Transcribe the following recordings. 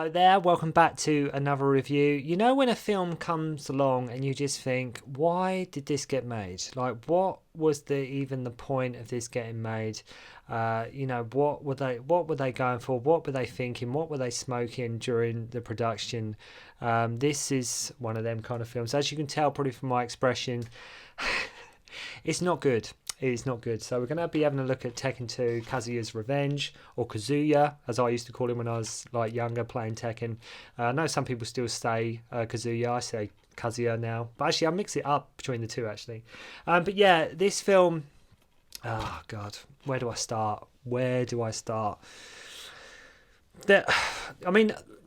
Hello there, welcome back to another review. You know when a film comes along and you just think, why did this get made? Like, what was even the point of this getting made? What were they going for? What were they thinking? What were they smoking during the production? This is one of them kind of films. As you can tell probably from my expression, it's not good. It is not good. So we're going to be having a look at Tekken 2, Kazuya's Revenge, or Kazuya, as I used to call him when I was like younger playing Tekken. I know some people still say Kazuya. I say Kazuya now. But actually, I mix it up between the two, actually. But yeah, this film... Oh, God. Where do I start?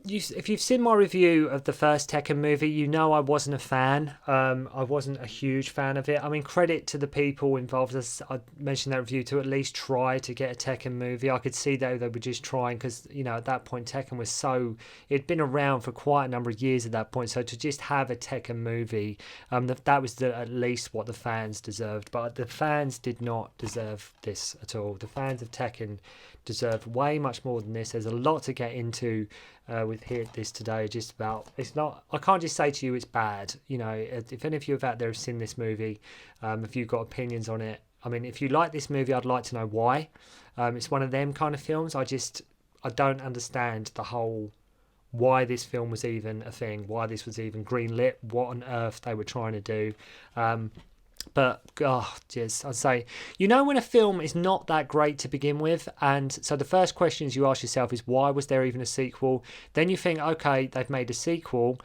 If you've seen my review of the first Tekken movie, you know I wasn't a fan. I wasn't a huge fan of it. I mean, credit to the people involved, as I mentioned that review, to at least try to get a Tekken movie. I could see that they were just trying because, at that point Tekken was it'd been around for quite a number of years at that point. So to just have a Tekken movie, that was at least what the fans deserved. But the fans did not deserve this at all. The fans of Tekken deserve way much more than this. There's a lot to get into with this today. I can't just say to you it's bad. If any of you out there have seen this movie, if you've got opinions on it, I mean, if you like this movie, I'd like to know why. It's one of them kind of films. I don't understand the whole why this film was even a thing, why this was even greenlit, what on earth they were trying to do. But, I'd say, when a film is not that great to begin with, and so the first questions you ask yourself is, why was there even a sequel? Then you think, okay, they've made a sequel.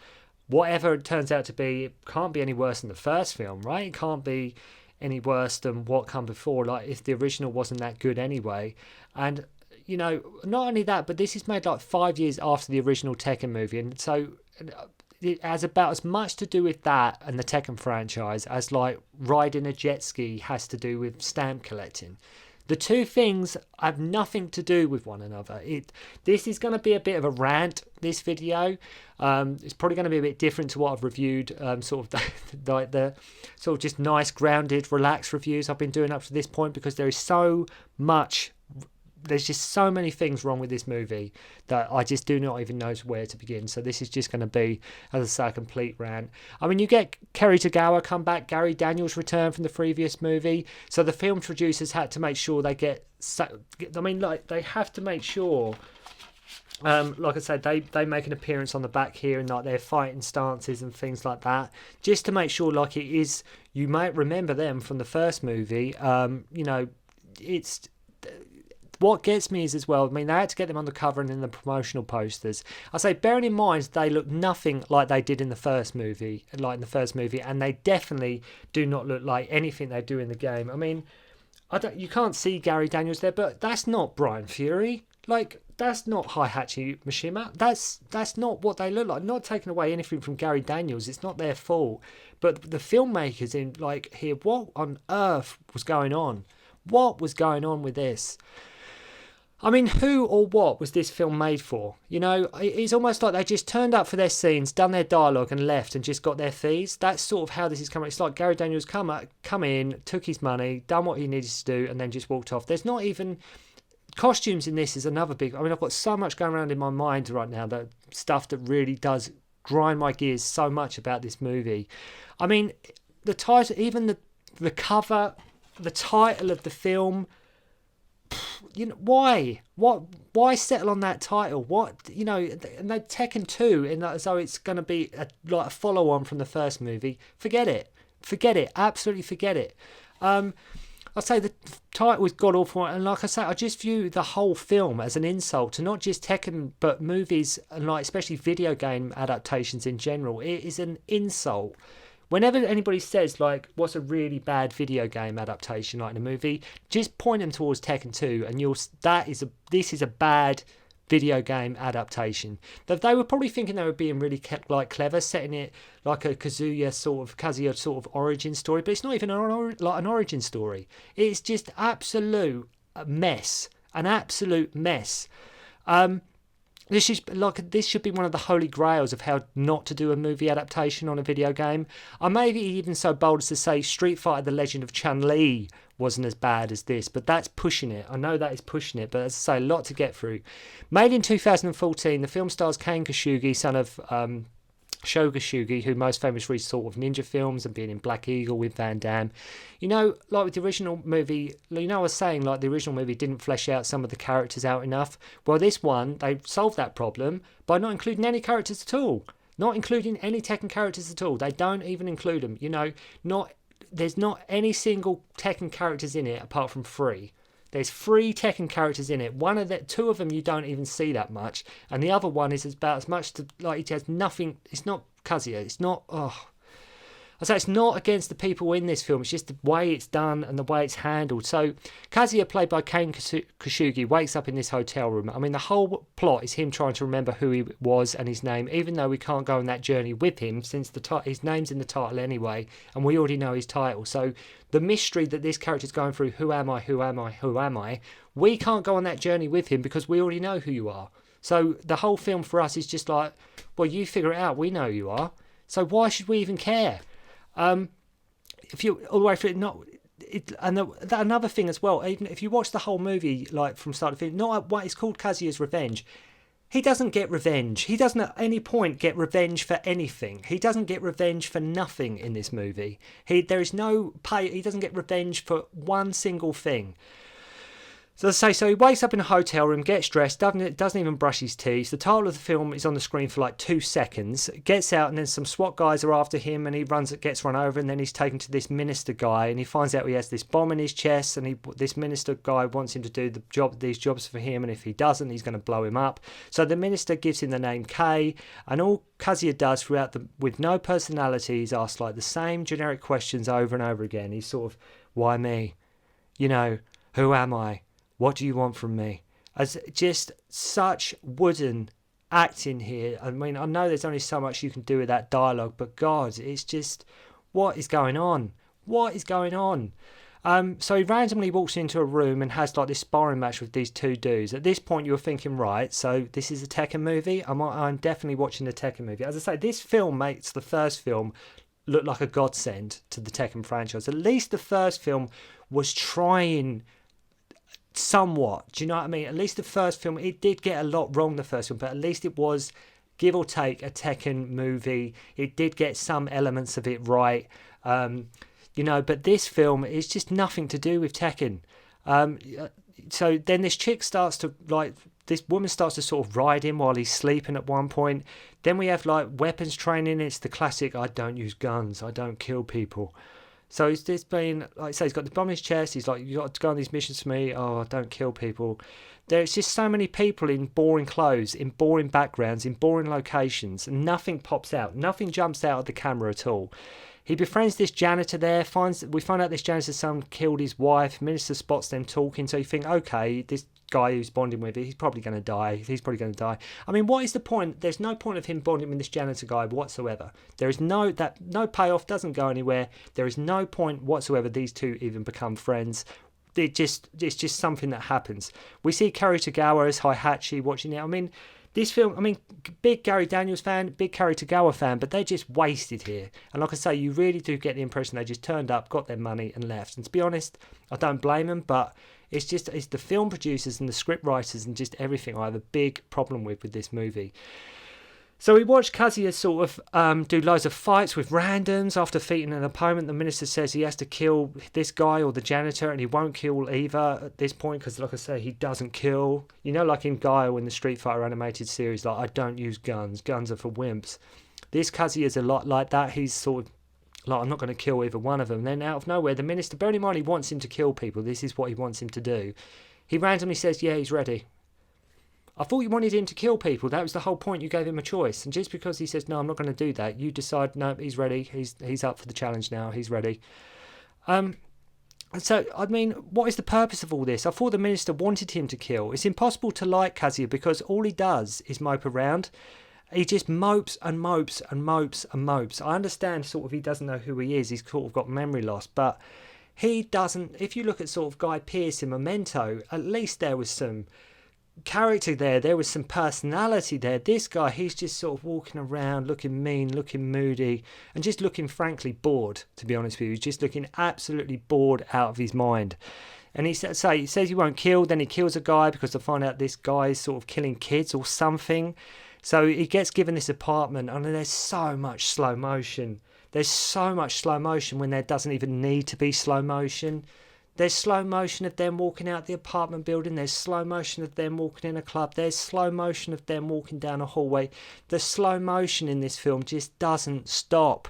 Whatever it turns out to be, it can't be any worse than the first film, right? It can't be any worse than what come before, like if the original wasn't that good anyway. And, not only that, but this is made like 5 years after the original Tekken movie, and so... it has about as much to do with that and the Tekken franchise as like riding a jet ski has to do with stamp collecting. The two things have nothing to do with one another. This is going to be a bit of a rant, this video. It's probably going to be a bit different to what I've reviewed, sort of like the sort of just nice, grounded, relaxed reviews I've been doing up to this point, because there's just so many things wrong with this movie that I just do not even know where to begin. So this is just going to be, as I say, a complete rant. I mean, you get Tagawa come back, Gary Daniels return from the previous movie. So the film producers had to make sure they they have to make sure, like I said, they make an appearance on the back here and like their fighting stances and things like that, just to make sure like it is, you might remember them from the first movie. What gets me is as well, I mean, they had to get them on the cover and in the promotional posters. I say, bearing in mind, they look nothing like they did in the first movie, and they definitely do not look like anything they do in the game. I mean, you can't see Gary Daniels there, but that's not Brian Fury. Like, that's not Heihachi Mishima. That's not what they look like. Not taking away anything from Gary Daniels. It's not their fault. But the filmmakers in, like, here, what on earth was going on? What was going on with this? I mean, who or what was this film made for? It's almost like they just turned up for their scenes, done their dialogue and left and just got their fees. That's sort of how this is coming. It's like Gary Daniels come in, took his money, done what he needed to do, and then just walked off. There's not even... Costumes in this is another big... I mean, I've got so much going around in my mind right now, that stuff that really does grind my gears so much about this movie. I mean, the title, even the cover, the title of the film... why? Why settle on that title? And they Tekken 2, as though it's going to be like a follow-on from the first movie. Forget it. Absolutely forget it. I say the title is god awful, and like I say, I just view the whole film as an insult to not just Tekken, but movies and like especially video game adaptations in general. It is an insult. Whenever anybody says, like, what's a really bad video game adaptation, like in a movie, just point them towards Tekken 2, and this is a bad video game adaptation. They were probably thinking they were being really clever, setting it like a Kazuya sort of origin story, but it's not even an origin story. It's just absolute mess, an absolute mess. This should be one of the holy grails of how not to do a movie adaptation on a video game. I may be even so bold as to say Street Fighter: The Legend of Chun-Li wasn't as bad as this, but that's pushing it. I know that is pushing it, but as I say, a lot to get through. Made in 2014, the film stars Kane Kosugi, son of Sho Kosugi, who most famously sort of ninja films and being in Black Eagle with Van Damme. You know, like with the original movie, you know I was saying, like the original movie didn't flesh out some of the characters out enough. Well, this one, they solved that problem by not including any characters at all. Not including any Tekken characters at all. They don't even include them. You know, there's not any single Tekken characters in it apart from 3. There's 3 Tekken characters in it. 2 of them you don't even see that much, and the other one is about as much to, like, it has nothing. It's not Kazuya. It's not. I say it's not against the people in this film. It's just the way it's done and the way it's handled. So Kazuya, played by Kane Kosugi, wakes up in this hotel room. I mean, the whole plot is him trying to remember who he was and his name, even though we can't go on that journey with him since his name's in the title anyway, and we already know his title. So the mystery that this character's going through, who am I, who am I, who am I, we can't go on that journey with him because we already know who you are. So the whole film for us is just like, well, you figure it out. We know who you are. So why should we even care? If you all the way through, another thing as well. Even if you watch the whole movie, like from start to finish, not what it's called Kazuya's revenge. He doesn't get revenge. He doesn't at any point get revenge for anything. He doesn't get revenge for nothing in this movie. There is no pay. He doesn't get revenge for one single thing. So he wakes up in a hotel room, gets dressed, doesn't even brush his teeth. The title of the film is on the screen for like 2 seconds. Gets out, and then some SWAT guys are after him, and he gets run over, and then he's taken to this minister guy, and he finds out he has this bomb in his chest, and this minister guy wants him to do these jobs for him, and if he doesn't, he's going to blow him up. So the minister gives him the name K, and all Kazuya does throughout with no personality, he's asked like the same generic questions over and over again. He's sort of, why me? You know, who am I? What do you want from me? As just such wooden acting here. I mean, I know there's only so much you can do with that dialogue, but God, it's just, what is going on? What is going on? So he randomly walks into a room and has like this sparring match with these 2 dudes. At this point, you're thinking, right, so this is a Tekken movie. I'm definitely watching the Tekken movie. As I say, this film makes the first film look like a godsend to the Tekken franchise. At least the first film was trying somewhat, do you know what I mean? At least the first film, it did get a lot wrong, the first film, but at least it was, give or take, a Tekken movie. It did get some elements of it right, you know, but this film is just nothing to do with Tekken. So then this woman starts to sort of ride him while he's sleeping at one point. Then we have like weapons training. It's the classic, I don't use guns, I don't kill people. So he's just been, like I say, he's got the bomb in his chest. He's like, you got to go on these missions for me. Oh, don't kill people. There's just so many people in boring clothes, in boring backgrounds, in boring locations. And nothing pops out. Nothing jumps out of the camera at all. He befriends this janitor there. We find out this janitor's son killed his wife. Minister spots them talking. So you think, okay, this guy who's bonding with it, he's probably going to die. I mean, what is the point? There's no point of him bonding with this janitor guy whatsoever. There is no payoff, doesn't go anywhere. There is no point whatsoever these 2 even become friends. It's just something that happens. We see Cary Tagawa as Heihachi watching it. I mean, this film, big Gary Daniels fan, big Cary Tagawa fan, but they're just wasted here. And like I say, you really do get the impression they just turned up, got their money and left. And to be honest, I don't blame them, but it's the film producers and the script writers and just everything I have a big problem with this movie. So we watched Kazuya sort of do loads of fights with randoms. After defeating an opponent, the minister says he has to kill this guy or the janitor, and he won't kill either at this point because, like I say, he doesn't kill. You know, like in Guile in the Street Fighter animated series, like, I don't use guns. Guns are for wimps. This Kazuya's a lot like that. He's sort of like, I'm not going to kill either one of them. Then out of nowhere, the minister, bearing in mind he wants him to kill people, this is what he wants him to do. He randomly says, yeah, he's ready. I thought you wanted him to kill people. That was the whole point. You gave him a choice. And just because he says, no, I'm not going to do that, you decide, no, he's ready. He's up for the challenge now. He's ready. So, I mean, what is the purpose of all this? I thought the minister wanted him to kill. It's impossible to like Kazuya because all he does is mope around. He just mopes and mopes and mopes and mopes. I understand sort of he doesn't know who he is. He's sort of got memory loss. But he doesn't... If you look at sort of Guy Pearce in Memento, at least there was some character there was some personality there. This guy, he's just sort of walking around looking mean, looking moody, and just looking frankly bored, to be honest with you. He's just looking absolutely bored out of his mind. And he says he won't kill, then he kills a guy because they find out this guy is sort of killing kids or something. So he gets given this apartment, and there's so much slow motion. There's so much slow motion when there doesn't even need to be slow motion. There's slow motion of them walking out the apartment building. There's slow motion of them walking in a club. There's slow motion of them walking down a hallway. The slow motion in this film just doesn't stop.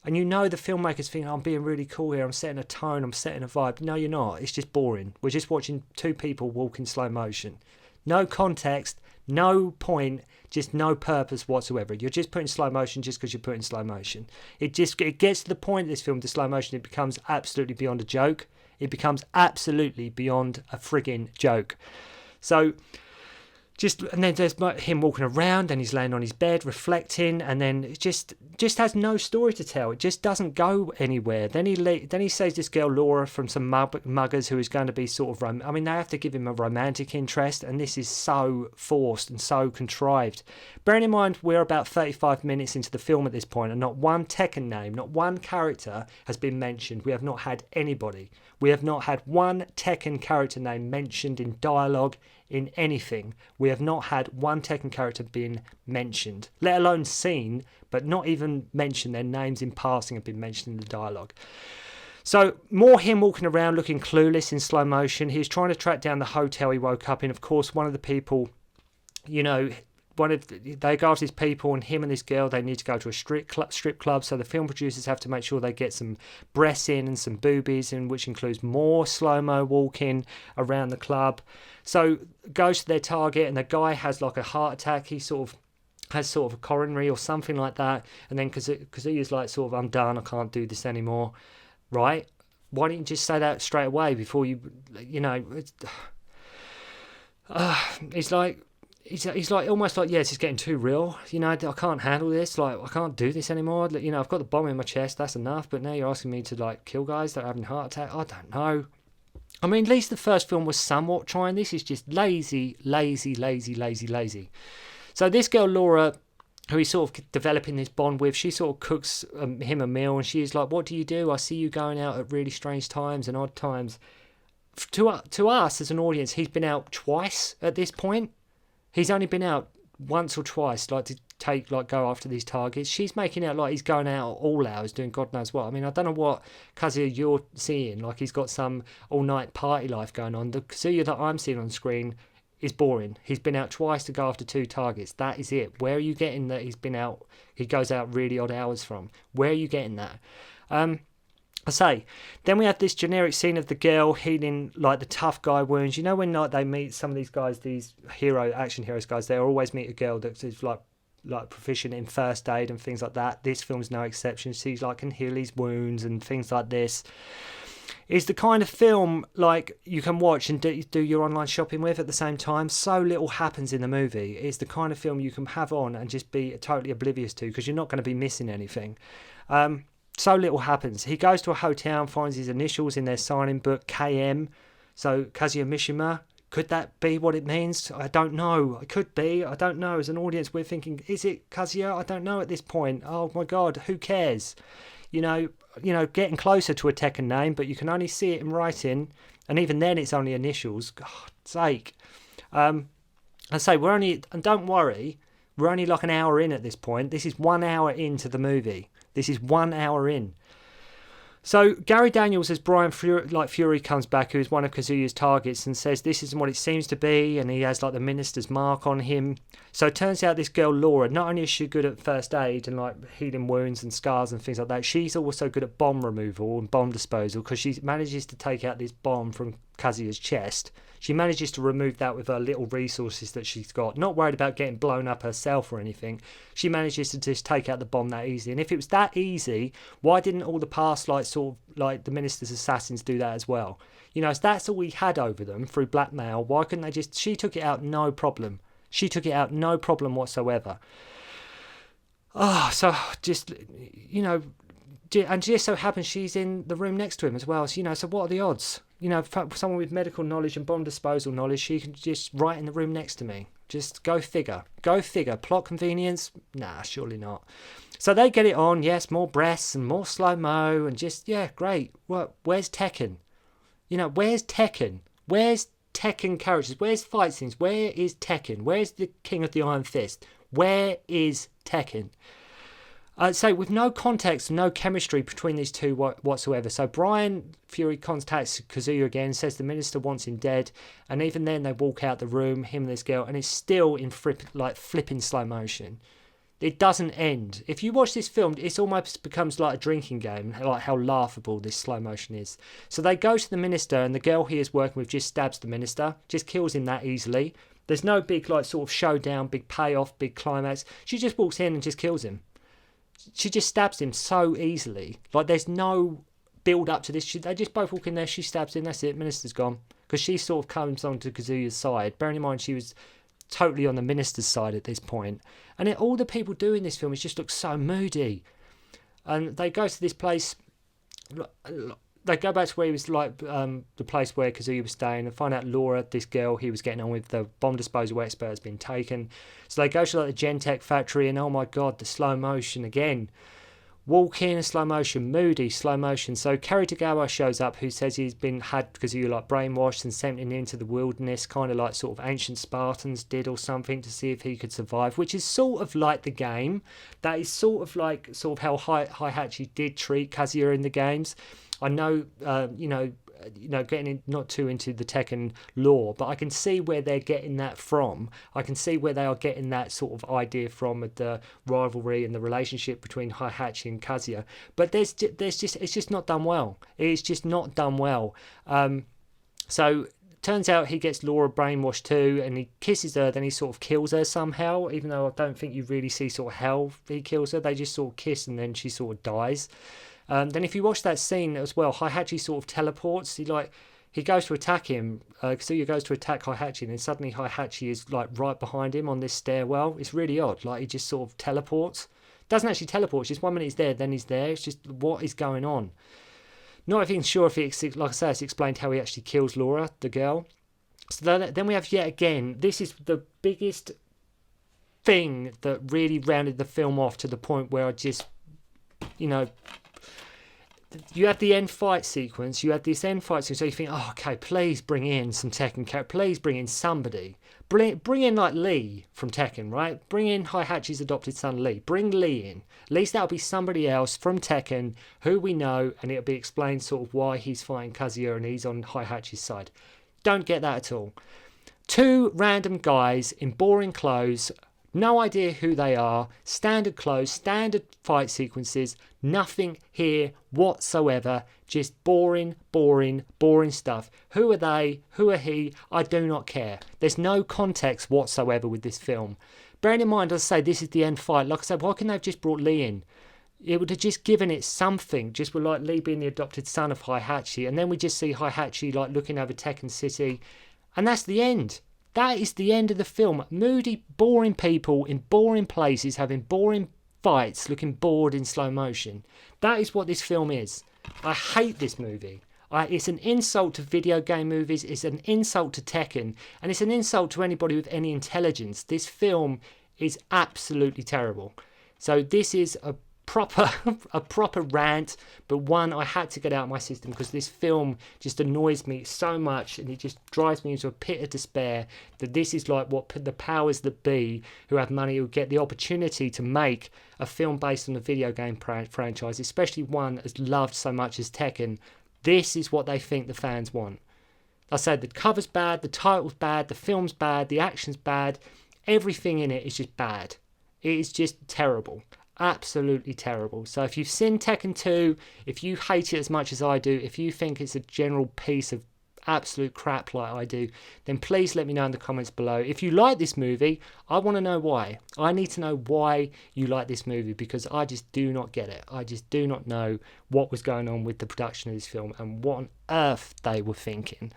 And you know the filmmakers think, I'm being really cool here. I'm setting a tone. I'm setting a vibe. No, you're not. It's just boring. We're just watching two people walk in slow motion. No context, no point, just no purpose whatsoever. You're just putting slow motion just because you're putting slow motion. It gets to the point of this film, the slow motion, it becomes absolutely beyond a joke. It becomes absolutely beyond a frigging joke. So, and then there's him walking around, and he's laying on his bed reflecting, and then it just has no story to tell. It just doesn't go anywhere. Then he saves this girl Laura from some muggers who is going to be sort of they have to give him a romantic interest, and this is so forced and so contrived. Bearing in mind we're about 35 minutes into the film at this point, and not one Tekken name, not one character has been mentioned. We have not had anybody. We have not had one Tekken character name mentioned in dialogue, in anything. We have not had one Tekken character being mentioned, let alone seen, but not even mentioned. Their names in passing have been mentioned in the dialogue. So more him walking around looking clueless in slow motion. He's trying to track down the hotel he woke up in. Of course, one of the people, they go after these people, and him and this girl, they need to go to a strip club. So the film producers have to make sure they get some breasts in and some boobies in, which includes more slow-mo walking around the club. So goes to their target, and the guy has like a heart attack. He sort of has a coronary or something like that. And then Kazuya's like sort of, I'm done, I can't do this anymore. Right? Why didn't you just say that straight away before it's like, He's like almost like, yes, it's getting too real. I can't handle this. Like, I can't do this anymore. I've got the bomb in my chest. That's enough. But now you're asking me to like kill guys that are having a heart attack. I don't know. I mean, at least the first film was somewhat trying. This is just lazy. So this girl Laura, who he's sort of developing this bond with, she sort of cooks him a meal, and she's like, "What do you do? I see you going out at really strange times and odd times." To us as an audience, he's been out twice at this point. He's only been out once or twice, to go after these targets. She's making out like he's going out all hours doing God knows what. I mean, I don't know what Kazuya you're seeing. Like, he's got some all-night party life going on. The Kazuya that I'm seeing on screen is boring. He's been out twice to go after two targets. That is it. Where are you getting that he goes out really odd hours from? Where are you getting that? Then we have this generic scene of the girl healing like the tough guy wounds. When they meet some of these guys, these action heroes guys, they always meet a girl that is like proficient in first aid and things like that. This film's no exception. She's can heal his wounds and things like this. It's the kind of film like you can watch and do your online shopping with at the same time. So little happens in the movie. It's the kind of film you can have on and just be totally oblivious to, because you're not going to be missing anything. So little happens. He goes to a hotel and finds his initials in their signing book, KM. So Kazuya Mishima. Could that be what it means? I don't know. It could be. I don't know. As an audience, we're thinking, is it Kazuya? I don't know at this point. Oh my God, who cares? Getting closer to a Tekken name, but you can only see it in writing, and even then it's only initials. God's sake. And don't worry, we're only like an hour in at this point. This is 1 hour into the movie. This is 1 hour in. So Gary Daniels as Brian Fury comes back, who is one of Kazuya's targets, and says this isn't what it seems to be, and he has like the minister's mark on him. So it turns out this girl Laura, not only is she good at first aid and like healing wounds and scars and things like that, she's also good at bomb removal and bomb disposal, because she manages to take out this bomb from Kazuya's chest. She manages to remove that with her little resources that she's got. Not worried about getting blown up herself or anything. She manages to just take out the bomb that easy. And if it was that easy, why didn't all the past the minister's assassins do that as well? If that's all we had over them through blackmail, why couldn't they just... She took it out no problem. She took it out no problem whatsoever. So just, and just so happens she's in the room next to him as well. So, so what are the odds? For someone with medical knowledge and bomb disposal knowledge, she can just right in the room next to me. Just go figure. Go figure. Plot convenience? Nah, surely not. So they get it on. Yes, more breasts and more slow-mo and just, yeah, great. Well, where's Tekken? Where's Tekken? Where's Tekken characters? Where's fight scenes? Where is Tekken? Where's the King of the Iron Fist? Where is Tekken? So with no context, no chemistry between these two whatsoever. So Brian Fury contacts Kazuya again, says the minister wants him dead, and even then they walk out the room, him and this girl, and it's still in flipping slow motion. It doesn't end. If you watch this film, it almost becomes like a drinking game, like how laughable this slow motion is. So they go to the minister, and the girl he is working with just stabs the minister, just kills him that easily. There's no big sort of showdown, big payoff, big climax. She just walks in and just kills him. She just stabs him so easily. There's no build up to this. They just both walk in there, she stabs him, that's it, minister's gone. Because she sort of comes onto Kazuya's side. Bearing in mind she was totally on the minister's side at this point. And all the people doing this film just look so moody. And they go to this place. They go back to where he was the place where Kazuya was staying, and find out Laura, this girl he was getting on with, the bomb disposal expert, has been taken. So they go to the Gentech factory, and oh my god, the slow motion again. Walk in, slow motion, moody, slow motion. So Tagawa shows up, who says he's had Kazuya brainwashed and sent him into the wilderness, kind of sort of ancient Spartans did or something, to see if he could survive, which is sort of like the game. That is sort of how Heihachi did treat Kazuya in the games. I know, getting in, not too into the Tekken lore, but I can see where they're getting that from. I can see where they are getting that sort of idea from, of the rivalry and the relationship between Heihachi and Kazuya. But it's just not done well. It's just not done well. So turns out he gets Laura brainwashed too, and he kisses her, then he sort of kills her somehow, even though I don't think you really see sort of how he kills her. They just sort of kiss and then she sort of dies. Then if you watch that scene as well, Heihachi sort of teleports. He goes to attack him. Kazuya goes to attack Heihachi, and then suddenly Heihachi is right behind him on this stairwell. It's really odd. He just sort of teleports. Doesn't actually teleport. It's just 1 minute he's there, then he's there. It's just, what is going on? Not even sure if it's explained how he actually kills Laura, the girl. So then we have yet again. This is the biggest thing that really rounded the film off to the point where I just, you have the end fight sequence. So you think, oh, okay, please bring in some Tekken character. Please bring in somebody. Bring in Lee from Tekken, right? Bring in Heihachi's adopted son, Lee. Bring Lee in. At least that'll be somebody else from Tekken who we know, and it'll be explained sort of why he's fighting Kazuya and he's on Heihachi's side. Don't get that at all. Two random guys in boring clothes. No idea who they are, standard clothes, standard fight sequences, nothing here whatsoever, just boring stuff. Who are they? Who are he? I do not care. There's no context whatsoever with this film. Bearing in mind, as I say, this is the end fight. Like I said, why couldn't they have just brought Lee in? It would have just given it something, just with Lee being the adopted son of Heihachi, and then we just see Heihachi looking over Tekken City, and that's the end. That is the end of the film. Moody, boring people in boring places having boring fights, looking bored in slow motion. That is what this film is. I hate this movie. It's an insult to video game movies. It's an insult to Tekken. And it's an insult to anybody with any intelligence. This film is absolutely terrible. So this is a proper rant, but one I had to get out of my system because this film just annoys me so much, and it just drives me into a pit of despair that this is what the powers that be, who have money, who get the opportunity to make a film based on a video game franchise, especially one as loved so much as Tekken. This is what they think the fans want. I said the cover's bad, the title's bad, the film's bad, the action's bad, everything in it is just bad. It is just terrible. Absolutely terrible. So if you've seen Tekken 2, if you hate it as much as I do, if you think it's a general piece of absolute crap like I do, then please let me know in the comments below. If you like this movie, I want to know why. I need to know why you like this movie, because I just do not get it. I just do not know what was going on with the production of this film and what on earth they were thinking.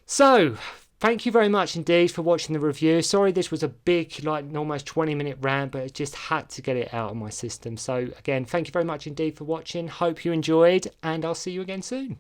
So thank you very much indeed for watching the review. Sorry this was a big, like almost 20-minute rant, but I just had to get it out of my system. So again, thank you very much indeed for watching. Hope you enjoyed, and I'll see you again soon.